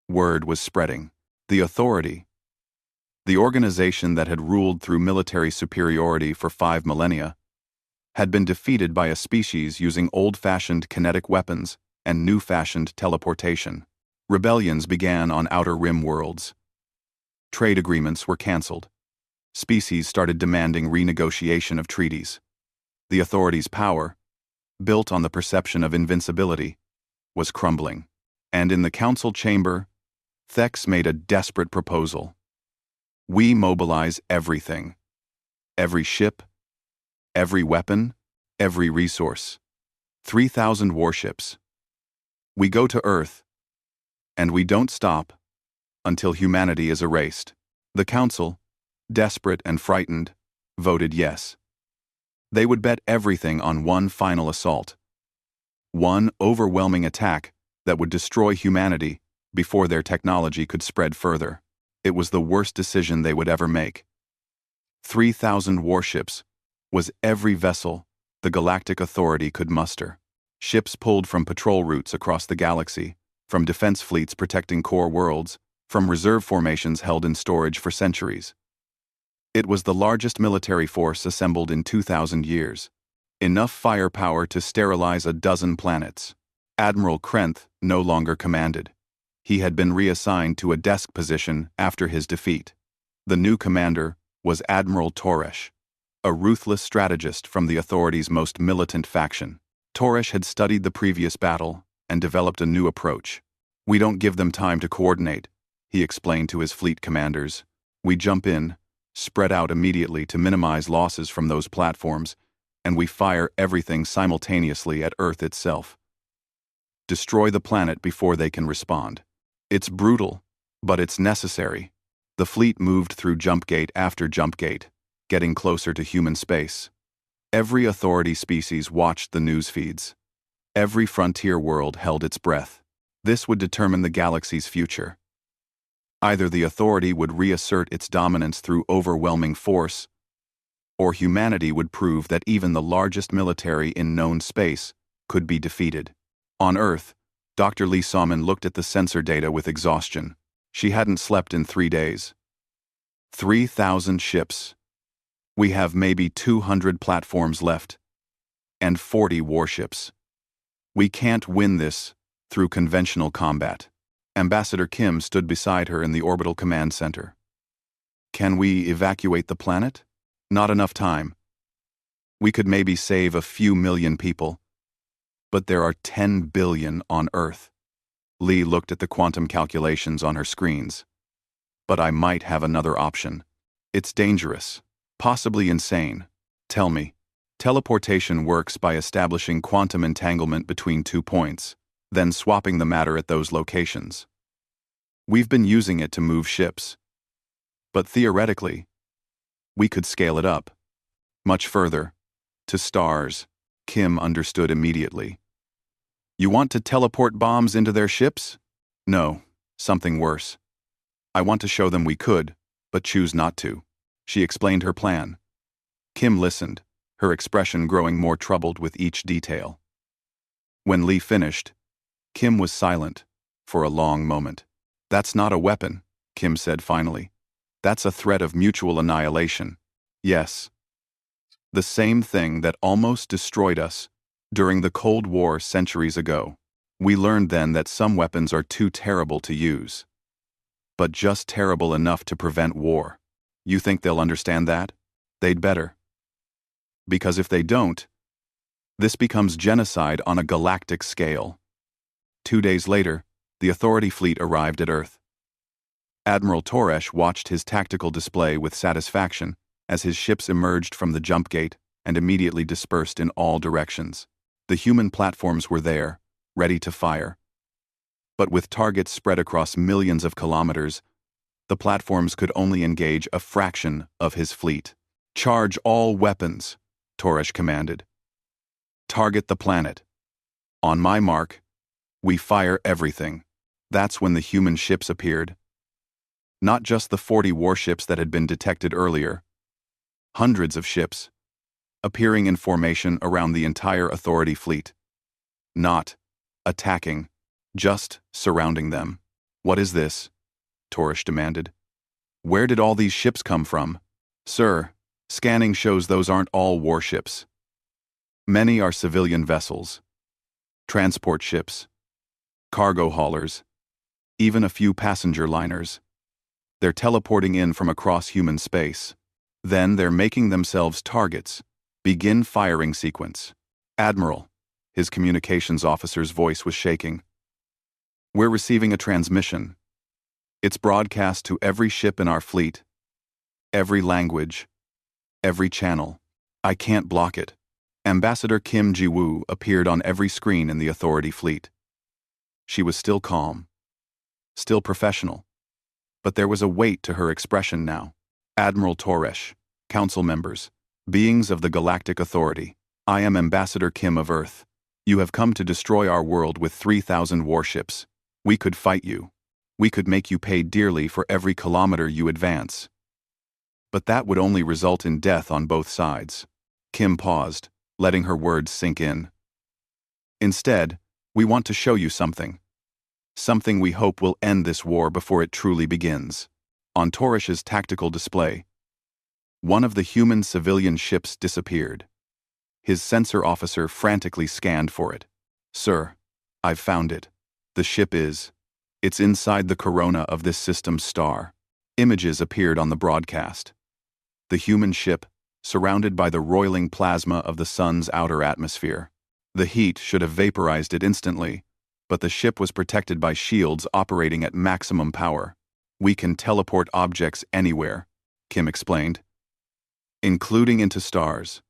Word was spreading. The authority, the organization that had ruled through military superiority for 5 millennia, had been defeated by a species using old-fashioned kinetic weapons and new-fashioned teleportation. Rebellions began on Outer Rim worlds. Trade agreements were cancelled. Species started demanding renegotiation of treaties. The authority's power, built on the perception of invincibility, was crumbling. And in the council chamber, Thex made a desperate proposal. "We mobilize everything. Every ship, every weapon, every resource. 3,000 warships. We go to Earth, and we don't stop until humanity is erased." The council, desperate and frightened, voted yes. They would bet everything on one final assault. One overwhelming attack that would destroy humanity before their technology could spread further. It was the worst decision they would ever make. 3,000 warships was every vessel the Galactic Authority could muster. Ships pulled from patrol routes across the galaxy, from defense fleets protecting core worlds, from reserve formations held in storage for centuries. It was the largest military force assembled in 2,000 years. Enough firepower to sterilize a dozen planets. Admiral Krenth no longer commanded. He had been reassigned to a desk position after his defeat. The new commander was Admiral Toresh, a ruthless strategist from the authority's most militant faction. Toresh had studied the previous battle and developed a new approach. "We don't give them time to coordinate," he explained to his fleet commanders. "We jump in, spread out immediately to minimize losses from those platforms, and we fire everything simultaneously at Earth itself. Destroy the planet before they can respond. It's brutal, but it's necessary." The fleet moved through jump gate after jump gate, getting closer to human space. Every authority species watched the news feeds. Every frontier world held its breath. This would determine the galaxy's future. Either the authority would reassert its dominance through overwhelming force, or humanity would prove that even the largest military in known space could be defeated. On Earth, Dr. Lee Salmon looked at the sensor data with exhaustion. She hadn't slept in 3 days. 3,000 ships. We have maybe 200 platforms left, and 40 warships. We can't win this through conventional combat. Ambassador Kim stood beside her in the orbital command center. "Can we evacuate the planet?" "Not enough time. We could maybe save a few million people, but there are 10 billion on Earth." Lee looked at the quantum calculations on her screens. "But I might have another option. It's dangerous, possibly insane. Tell me, Teleportation works by establishing quantum entanglement between 2 points, then swapping the matter at those locations. We've been using it to move ships. But theoretically, we could scale it up. Much further. To stars, Kim understood immediately. You want to teleport bombs into their ships? No, something worse. I want to show them we could, but choose not to. She explained her plan. Kim listened, her expression growing more troubled with each detail. When Lee finished, Kim was silent for a long moment. That's not a weapon, Kim said finally. That's a threat of mutual annihilation. Yes. The same thing that almost destroyed us during the Cold War centuries ago. We learned then that some weapons are too terrible to use. But just terrible enough to prevent war. You think they'll understand that? They'd better. Because if they don't, this becomes genocide on a galactic scale. 2 days later, the Authority fleet arrived at Earth. Admiral Toresh watched his tactical display with satisfaction as his ships emerged from the jump gate and immediately dispersed in all directions. The human platforms were there, ready to fire. But with targets spread across millions of kilometers, the platforms could only engage a fraction of his fleet. Charge all weapons, Toresh commanded. Target the planet. On my mark, we fire everything. That's when the human ships appeared. Not just the 40 warships that had been detected earlier. Hundreds of ships, appearing in formation around the entire Authority fleet. Not attacking, just surrounding them. What is this? Toresh demanded. Where did all these ships come from? Sir, scanning shows those aren't all warships. Many are civilian vessels, transport ships, cargo haulers, even a few passenger liners. They're teleporting in from across human space. Then they're making themselves targets. Begin firing sequence. Admiral, his communications officer's voice was shaking. We're receiving a transmission. It's broadcast to every ship in our fleet, every language, every channel. I can't block it. Ambassador Kim Ji-woo appeared on every screen in the Authority fleet. She was still calm, still professional, but there was a weight to her expression now. Admiral Toresh, Council members, beings of the Galactic Authority, I am Ambassador Kim of Earth. You have come to destroy our world with 3,000 warships. We could fight you. We could make you pay dearly for every kilometer you advance. But that would only result in death on both sides. Kim paused, letting her words sink in. Instead, we want to show you something. Something we hope will end this war before it truly begins. On Toresh's tactical display, one of the human civilian ships disappeared. His sensor officer frantically scanned for it. Sir, I've found it. The ship is. It's inside the corona of this system's star. Images appeared on the broadcast. The human ship, surrounded by the roiling plasma of the sun's outer atmosphere. The heat should have vaporized it instantly, but the ship was protected by shields operating at maximum power. We can teleport objects anywhere, Kim explained, including into stars.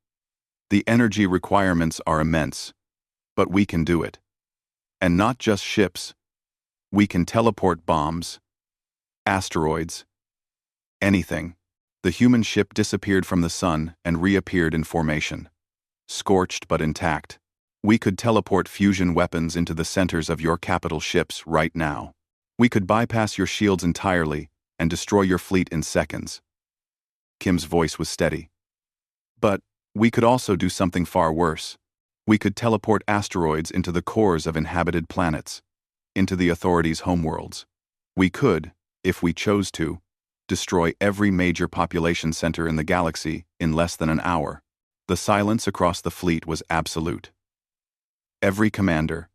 The energy requirements are immense, but we can do it. And not just ships. We can teleport bombs, asteroids, anything. The human ship disappeared from the sun and reappeared in formation, scorched but intact. We could teleport fusion weapons into the centers of your capital ships right now. We could bypass your shields entirely and destroy your fleet in seconds. Kim's voice was steady. But we could also do something far worse. We could teleport asteroids into the cores of inhabited planets, into the Authority's homeworlds. We could, if we chose to, destroy every major population center in the galaxy in less than an hour. The silence across the fleet was absolute. Every commander,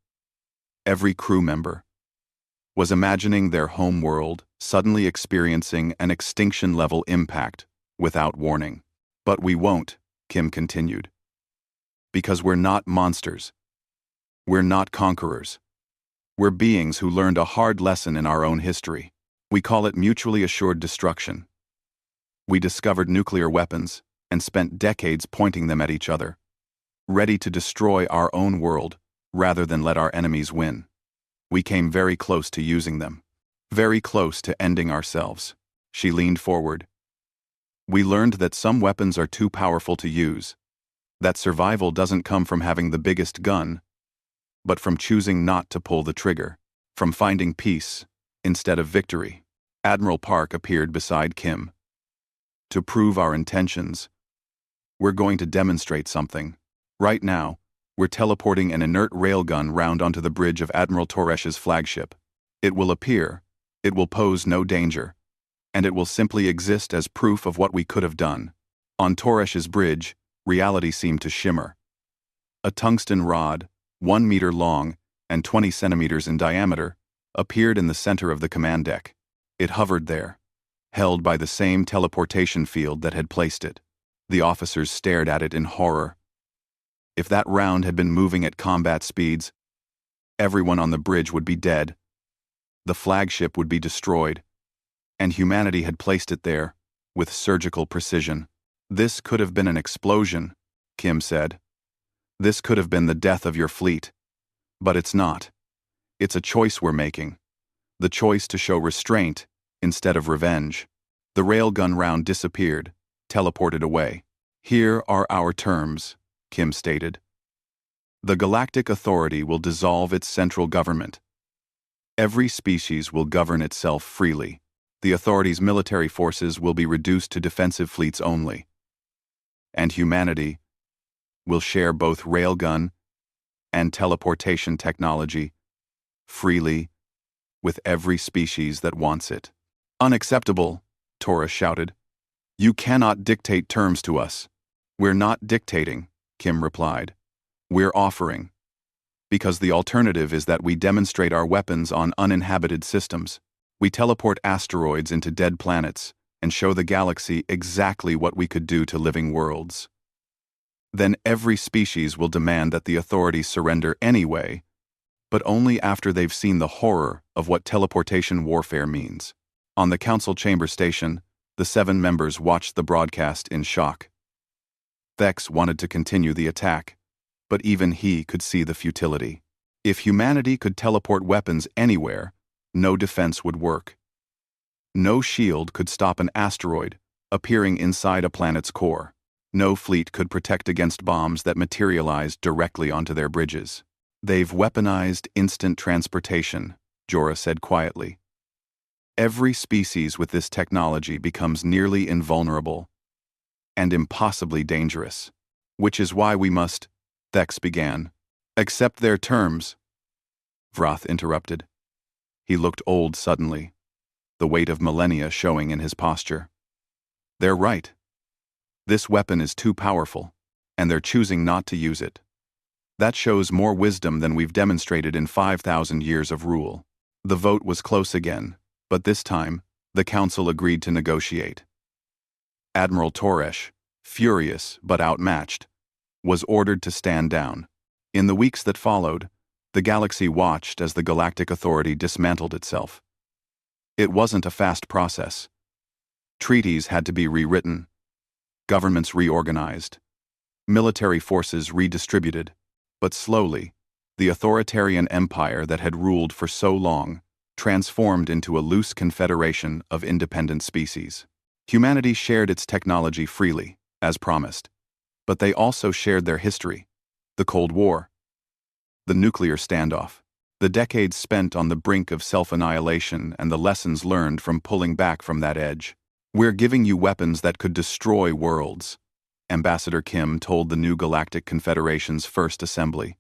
every crew member, was imagining their home world suddenly experiencing an extinction-level impact without warning. But we won't, Kim continued. Because we're not monsters. We're not conquerors. We're beings who learned a hard lesson in our own history. We call it mutually assured destruction. We discovered nuclear weapons and spent decades pointing them at each other, ready to destroy our own world rather than let our enemies win. We came very close to using them. Very close to ending ourselves. She leaned forward. We learned that some weapons are too powerful to use. That survival doesn't come from having the biggest gun, but from choosing not to pull the trigger, from finding peace instead of victory. Admiral Park appeared beside Kim. To prove our intentions, we're going to demonstrate something. Right now, we're teleporting an inert railgun round onto the bridge of Admiral Toresh's flagship. It will appear, it will pose no danger, and it will simply exist as proof of what we could have done. On Toresh's bridge, reality seemed to shimmer. A tungsten rod, 1 meter long and 20 centimeters in diameter, appeared in the center of the command deck. It hovered there, held by the same teleportation field that had placed it. The officers stared at it in horror. If that round had been moving at combat speeds, everyone on the bridge would be dead. The flagship would be destroyed, and humanity had placed it there with surgical precision. This could have been an explosion, Kim said. This could have been the death of your fleet. But it's not. It's a choice we're making. The choice to show restraint instead of revenge. The railgun round disappeared, teleported away. Here are our terms, Kim stated. The Galactic Authority will dissolve its central government. Every species will govern itself freely. The Authority's military forces will be reduced to defensive fleets only. And humanity will share both railgun and teleportation technology freely with every species that wants it. Unacceptable, Torres shouted. You cannot dictate terms to us. We're not dictating, Kim replied. We're offering. Because the alternative is that we demonstrate our weapons on uninhabited systems. We teleport asteroids into dead planets and show the galaxy exactly what we could do to living worlds. Then every species will demand that the Authorities surrender anyway, but only after they've seen the horror of what teleportation warfare means. On the Council Chamber Station, the 7 members watched the broadcast in shock. Thex wanted to continue the attack, but even he could see the futility. If humanity could teleport weapons anywhere, no defense would work. No shield could stop an asteroid appearing inside a planet's core. No fleet could protect against bombs that materialized directly onto their bridges. They've weaponized instant transportation, Jorah said quietly. Every species with this technology becomes nearly invulnerable and impossibly dangerous, which is why we must, Thex began. Accept their terms, Vrath interrupted. He looked old suddenly, the weight of millennia showing in his posture. They're right. This weapon is too powerful, and they're choosing not to use it. That shows more wisdom than we've demonstrated in 5,000 years of rule. The vote was close again, but this time, the council agreed to negotiate. Admiral Toresh, furious but outmatched, was ordered to stand down. In the weeks that followed, the galaxy watched as the Galactic Authority dismantled itself. It wasn't a fast process. Treaties had to be rewritten, governments reorganized, military forces redistributed, but slowly, the authoritarian empire that had ruled for so long transformed into a loose confederation of independent species. Humanity shared its technology freely, as promised, but they also shared their history, the Cold War, the nuclear standoff, the decades spent on the brink of self-annihilation and the lessons learned from pulling back from that edge. We're giving you weapons that could destroy worlds, Ambassador Kim told the new Galactic Confederation's first assembly.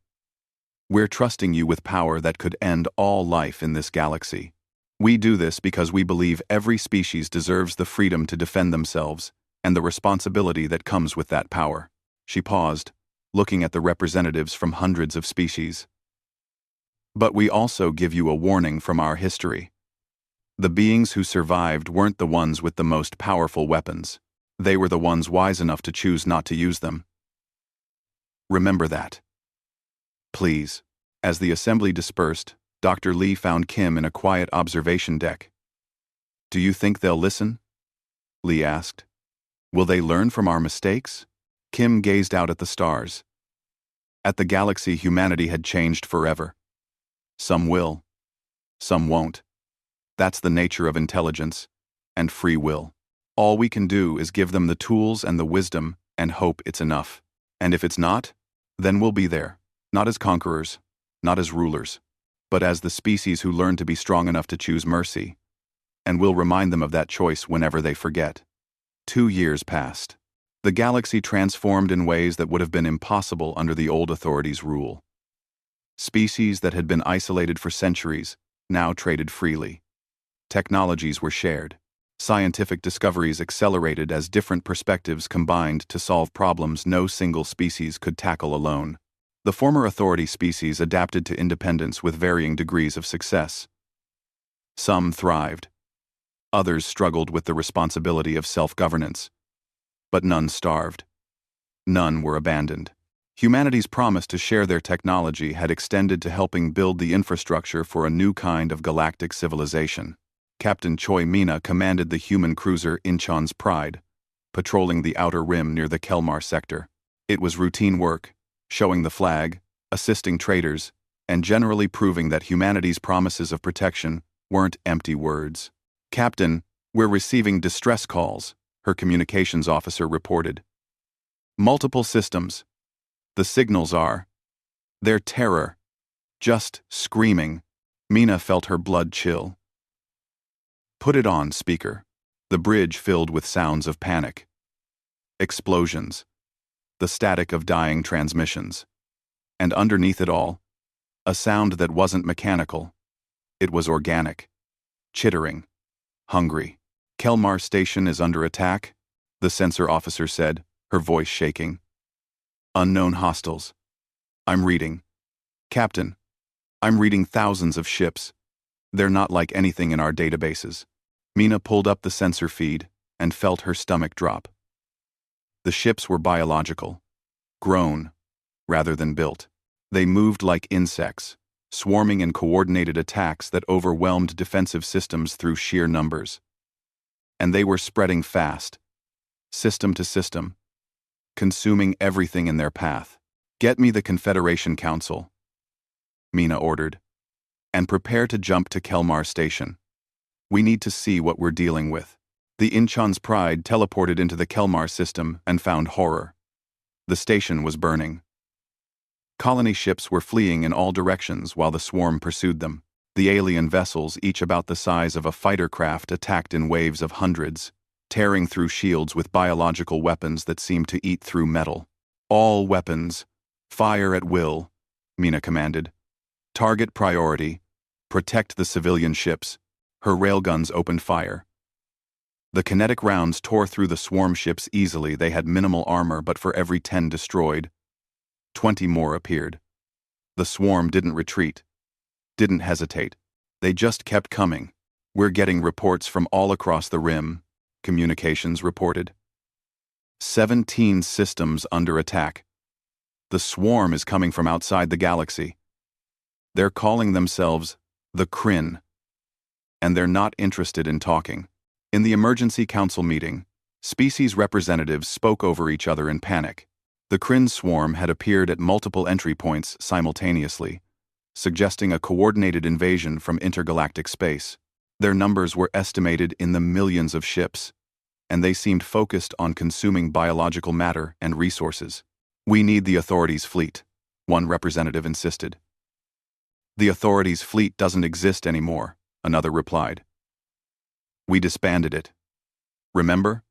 We're trusting you with power that could end all life in this galaxy. We do this because we believe every species deserves the freedom to defend themselves and the responsibility that comes with that power. She paused, looking at the representatives from hundreds of species. But we also give you a warning from our history. The beings who survived weren't the ones with the most powerful weapons. They were the ones wise enough to choose not to use them. Remember that. Please. As the assembly dispersed, Dr. Lee found Kim in a quiet observation deck. Do you think they'll listen? Lee asked. Will they learn from our mistakes? Kim gazed out at the stars. At the galaxy, humanity had changed forever. Some will, some won't. That's the nature of intelligence and free will. All we can do is give them the tools and the wisdom and hope it's enough. And if it's not, then we'll be there, not as conquerors, not as rulers, but as the species who learn to be strong enough to choose mercy, and we'll remind them of that choice whenever they forget. 2 years passed. The galaxy transformed in ways that would have been impossible under the old authorities' rule. Species that had been isolated for centuries now traded freely. Technologies were shared. Scientific discoveries accelerated as different perspectives combined to solve problems no single species could tackle alone. The former authority species adapted to independence with varying degrees of success. Some thrived. Others struggled with the responsibility of self-governance. But none starved. None were abandoned. Humanity's promise to share their technology had extended to helping build the infrastructure for a new kind of galactic civilization. Captain Choi Mina commanded the human cruiser Incheon's Pride, patrolling the outer rim near the Kelmar sector. It was routine work, showing the flag, assisting traders, and generally proving that humanity's promises of protection weren't empty words. "Captain, we're receiving distress calls," her communications officer reported. "Multiple systems. The signals are. They're terror. Just screaming." Mina felt her blood chill. "Put it on, speaker." The bridge filled with sounds of panic. Explosions. The static of dying transmissions. And underneath it all, a sound that wasn't mechanical. It was organic. Chittering. Hungry. "Kelmar Station is under attack," the sensor officer said, her voice shaking. "Unknown hostiles. I'm reading. Captain, I'm reading thousands of ships. They're not like anything in our databases." Mina pulled up the sensor feed and felt her stomach drop. The ships were biological. Grown, rather than built. They moved like insects, swarming in coordinated attacks that overwhelmed defensive systems through sheer numbers. And they were spreading fast, system to system, consuming everything in their path. "Get me the Confederation Council," Mina ordered, "and prepare to jump to Kelmar Station. We need to see what we're dealing with." The Incheon's Pride teleported into the Kelmar system and found horror. The station was burning. Colony ships were fleeing in all directions while the swarm pursued them. The alien vessels, each about the size of a fighter craft, attacked in waves of hundreds, tearing through shields with biological weapons that seemed to eat through metal. "All weapons, fire at will," Mina commanded. "Target priority, protect the civilian ships." Her railguns opened fire. The kinetic rounds tore through the swarm ships easily. They had minimal armor, but for every 10 destroyed, 20 more appeared. The swarm didn't retreat, didn't hesitate. They just kept coming. "We're getting reports from all across the rim," communications reported. 17 systems under attack. The swarm is coming from outside the galaxy. They're calling themselves the Kryn, and they're not interested in talking. In the emergency council meeting, species representatives spoke over each other in panic. The Kryn swarm had appeared at multiple entry points simultaneously, suggesting a coordinated invasion from intergalactic space. Their numbers were estimated in the millions of ships, and they seemed focused on consuming biological matter and resources. "We need the authorities' fleet," one representative insisted. "The authorities' fleet doesn't exist anymore," another replied. "We disbanded it. Remember?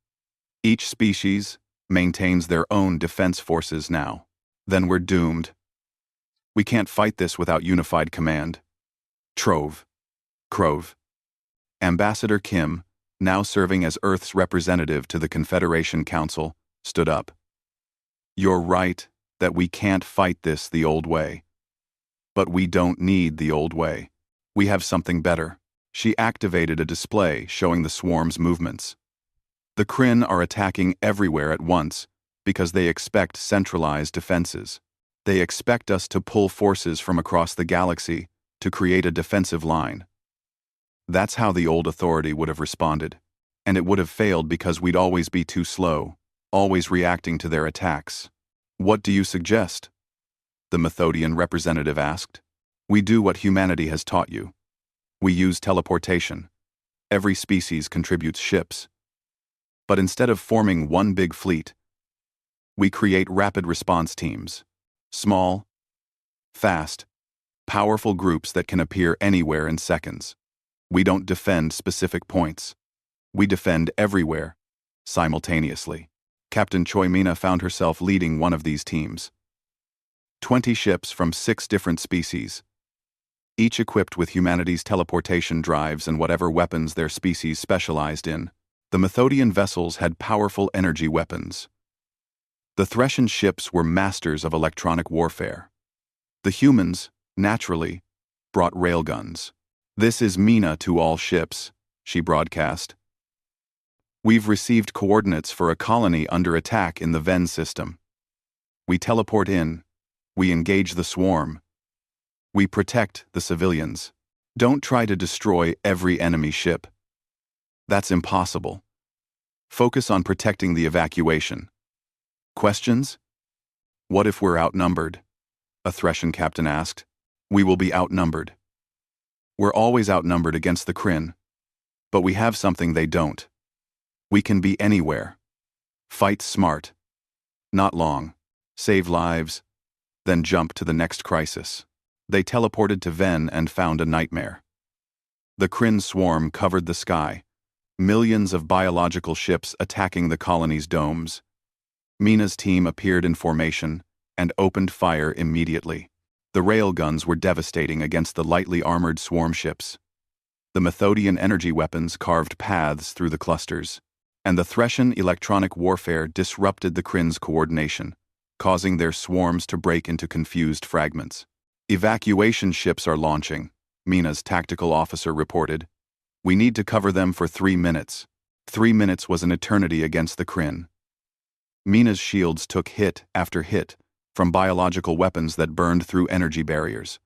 Each species maintains their own defense forces now. Then we're doomed. We can't fight this without unified command." Crove. Ambassador Kim, now serving as Earth's representative to the Confederation Council, stood up. "You're right that we can't fight this the old way. But we don't need the old way. We have something better." She activated a display showing the swarm's movements. "The Kryn are attacking everywhere at once because they expect centralized defenses. They expect us to pull forces from across the galaxy to create a defensive line." That's how the old authority would have responded, and it would have failed because we'd always be too slow, always reacting to their attacks. "What do you suggest?" the Methodian representative asked. We do what humanity has taught you. We use teleportation. Every species contributes ships. But instead of forming one big fleet, we create rapid response teams. Small, fast, powerful groups that can appear anywhere in seconds. We don't defend specific points. We defend everywhere, simultaneously. Captain Choi Mina found herself leading one of these teams. 20 ships from 6 different species, each equipped with humanity's teleportation drives and whatever weapons their species specialized in. The Methodian vessels had powerful energy weapons. The Threshen ships were masters of electronic warfare. The humans, naturally, brought railguns. This is Mina to all ships, she broadcast. We've received coordinates for a colony under attack in the Venn system. We teleport in. We engage the swarm. We protect the civilians. Don't try to destroy every enemy ship. That's impossible. Focus on protecting the evacuation. Questions? What if we're outnumbered? A Threshen captain asked. We will be outnumbered. We're always outnumbered against the Kryn. But we have something they don't. We can be anywhere. Fight smart. Not long. Save lives. Then jump to the next crisis. They teleported to Venn and found a nightmare. The Kryn swarm covered the sky. Millions of biological ships attacking the colony's domes. Mina's team appeared in formation and opened fire immediately. The railguns were devastating against the lightly armored swarm ships. The Methodian energy weapons carved paths through the clusters, and the Threshen electronic warfare disrupted the Kryn's coordination, causing their swarms to break into confused fragments. Evacuation ships are launching, Mina's tactical officer reported. We need to cover them for 3 minutes. 3 minutes was an eternity against the Kryn. Mina's shields took hit after hit from biological weapons that burned through energy barriers.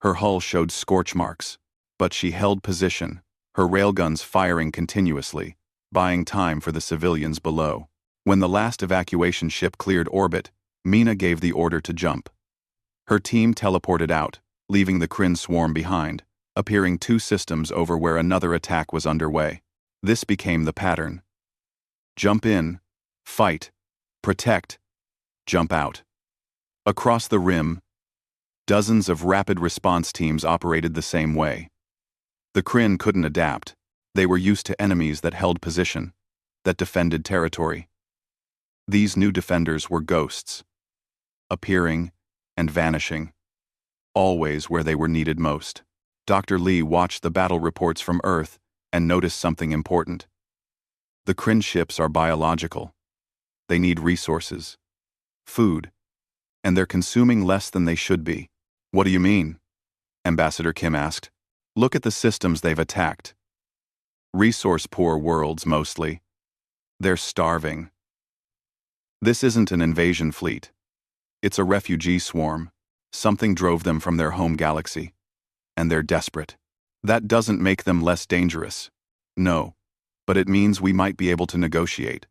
Her hull showed scorch marks, but she held position, her railguns firing continuously, buying time for the civilians below. When the last evacuation ship cleared orbit, Mina gave the order to jump. Her team teleported out, leaving the Kryn swarm behind, appearing 2 systems over where another attack was underway. This became the pattern. Jump in, fight, protect, jump out. Across the rim, dozens of rapid response teams operated the same way. The Kryn couldn't adapt. They were used to enemies that held position, that defended territory. These new defenders were ghosts, appearing and vanishing, always where they were needed most. Dr. Lee watched the battle reports from Earth and noticed something important. The Kryn ships are biological. They need resources, food, and they're consuming less than they should be. What do you mean? Ambassador Kim asked. Look at the systems they've attacked. Resource-poor worlds, mostly. They're starving. This isn't an invasion fleet. It's a refugee swarm. Something drove them from their home galaxy. And they're desperate. That doesn't make them less dangerous. No. But it means we might be able to negotiate.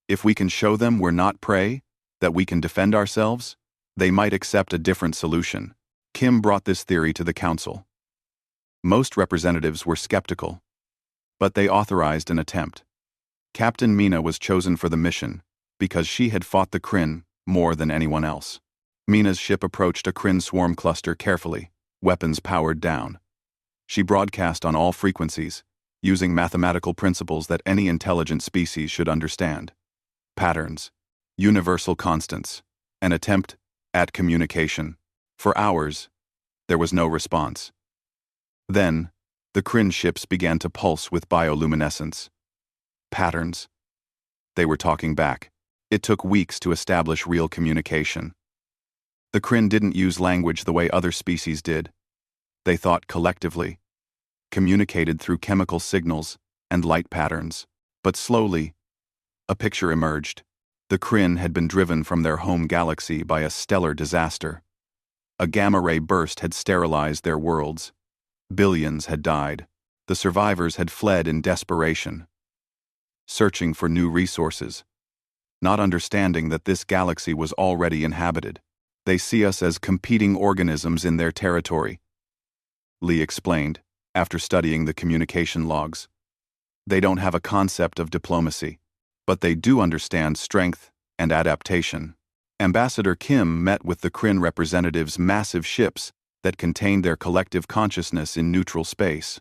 If we can show them we're not prey, that we can defend ourselves, they might accept a different solution. Kim brought this theory to the council. Most representatives were skeptical, but they authorized an attempt. Captain Mina was chosen for the mission because she had fought the Kryn more than anyone else. Mina's ship approached a Kryn swarm cluster carefully, weapons powered down. She broadcast on all frequencies, using mathematical principles that any intelligent species should understand. Patterns, universal constants, an attempt at communication. For hours, there was no response. Then, the Kryn ships began to pulse with bioluminescence. Patterns. They were talking back. It took weeks to establish real communication. The Kryn didn't use language the way other species did. They thought collectively, communicated through chemical signals and light patterns. But slowly, a picture emerged. The Kryn had been driven from their home galaxy by a stellar disaster. A gamma-ray burst had sterilized their worlds. Billions had died. The survivors had fled in desperation, searching for new resources, not understanding that this galaxy was already inhabited. They see us as competing organisms in their territory, Lee explained, after studying the communication logs. They don't have a concept of diplomacy, but they do understand strength and adaptation. Ambassador Kim met with the Kryn representatives' massive ships that contained their collective consciousness in neutral space.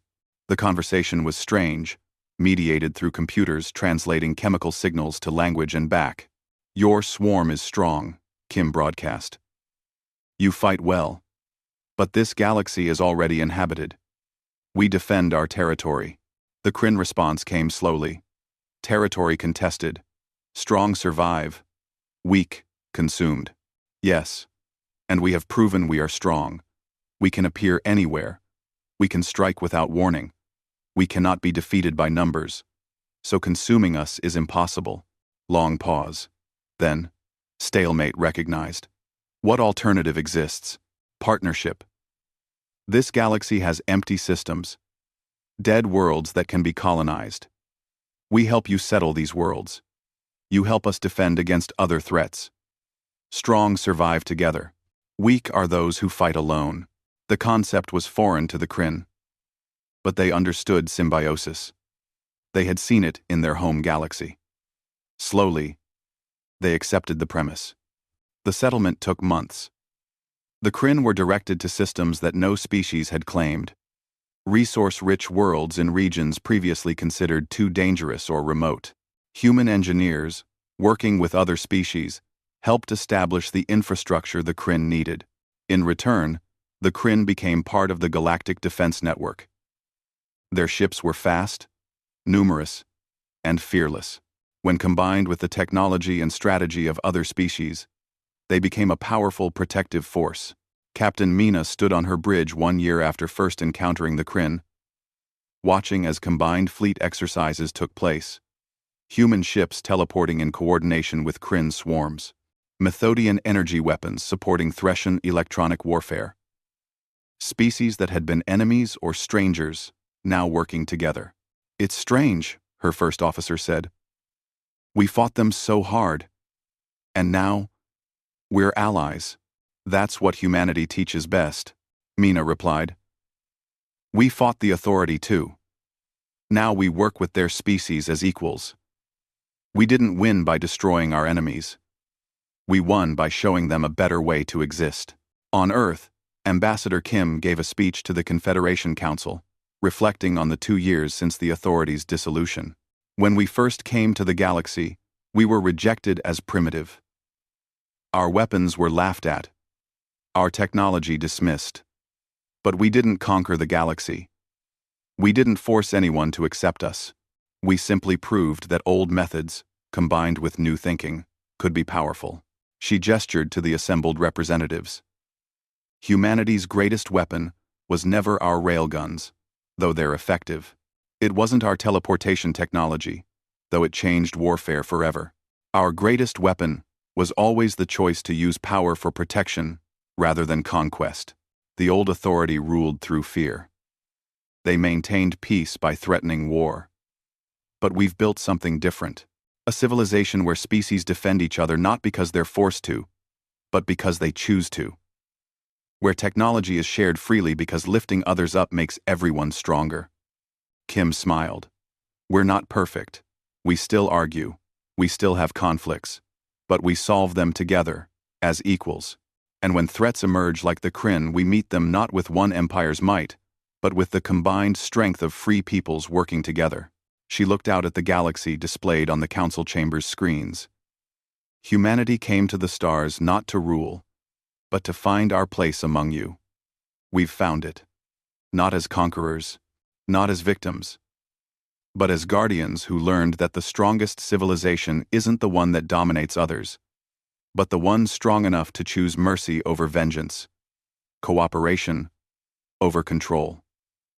The conversation was strange, mediated through computers translating chemical signals to language and back. "Your swarm is strong," Kim broadcast. "You fight well. But this galaxy is already inhabited. We defend our territory." The Kryn response came slowly. "Territory contested. Strong survive. Weak consumed. Yes. And we have proven we are strong. We can appear anywhere. We can strike without warning. We cannot be defeated by numbers. So consuming us is impossible." Long pause. Then, stalemate recognized. What alternative exists? Partnership. This galaxy has empty systems. Dead worlds that can be colonized. We help you settle these worlds. You help us defend against other threats. Strong survive together. Weak are those who fight alone. The concept was foreign to the Kryn. But they understood symbiosis. They had seen it in their home galaxy. Slowly, they accepted the premise. The settlement took months. The Kryn were directed to systems that no species had claimed. Resource-rich worlds in regions previously considered too dangerous or remote. Human engineers, working with other species, helped establish the infrastructure the Kryn needed. In return, the Kryn became part of the Galactic Defense Network. Their ships were fast, numerous, and fearless. When combined with the technology and strategy of other species, they became a powerful protective force. Captain Mina stood on her bridge 1 year after first encountering the Kryn, watching as combined fleet exercises took place. Human ships teleporting in coordination with Kryn swarms. Methodian energy weapons supporting Threshan electronic warfare. Species that had been enemies or strangers, now working together. "It's strange," her first officer said. "We fought them so hard. And now, we're allies. That's what humanity teaches best," Mina replied. "We fought the Authority too. Now we work with their species as equals. We didn't win by destroying our enemies. We won by showing them a better way to exist." On Earth, Ambassador Kim gave a speech to the Confederation Council, reflecting on the 2 years since the Authority's dissolution. "When we first came to the galaxy, we were rejected as primitive. Our weapons were laughed at. Our technology dismissed. But we didn't conquer the galaxy. We didn't force anyone to accept us. We simply proved that old methods, combined with new thinking, could be powerful." She gestured to the assembled representatives. "Humanity's greatest weapon was never our railguns, though they're effective. It wasn't our teleportation technology, though it changed warfare forever. Our greatest weapon was always the choice to use power for protection rather than conquest. The old Authority ruled through fear. They maintained peace by threatening war. But we've built something different. A civilization where species defend each other not because they're forced to, but because they choose to. Where technology is shared freely because lifting others up makes everyone stronger." Kim smiled. "We're not perfect. We still argue. We still have conflicts. But we solve them together, as equals. And when threats emerge like the Kryn, we meet them not with one empire's might, but with the combined strength of free peoples working together." She looked out at the galaxy displayed on the council chamber's screens. "Humanity came to the stars not to rule, but to find our place among you. We've found it. Not as conquerors, not as victims, but as guardians who learned that the strongest civilization isn't the one that dominates others, but the one strong enough to choose mercy over vengeance, cooperation over control."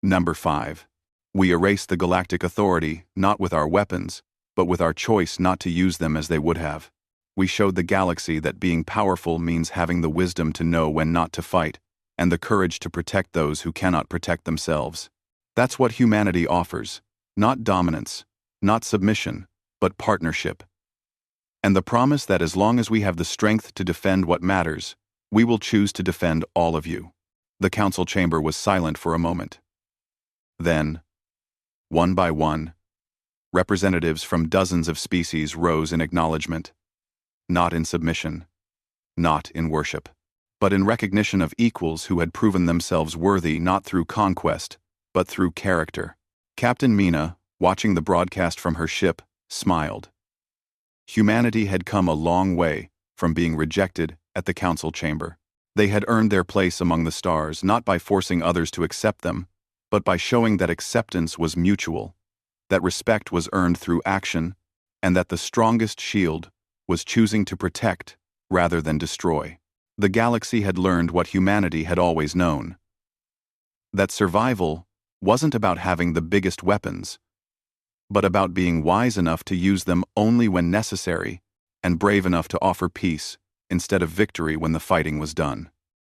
Number 5. We erase the Galactic Authority not with our weapons, but with our choice not to use them as they would have. We showed the galaxy that being powerful means having the wisdom to know when not to fight, and the courage to protect those who cannot protect themselves. That's what humanity offers. Not dominance, not submission, but partnership. And the promise that as long as we have the strength to defend what matters, We will choose to defend all of you." The council chamber was silent for a moment. Then, one by one, representatives from dozens of species rose in acknowledgement, not in submission, not in worship, but in recognition of equals who had proven themselves worthy not through conquest, but through character. Captain Mina, watching the broadcast from her ship, smiled. Humanity had come a long way from being rejected at the council chamber. They had earned their place among the stars not by forcing others to accept them, but by showing that acceptance was mutual, that respect was earned through action, and that the strongest shield was choosing to protect rather than destroy. The galaxy had learned what humanity had always known: that survival wasn't about having the biggest weapons, but about being wise enough to use them only when necessary and brave enough to offer peace instead of victory when the fighting was done.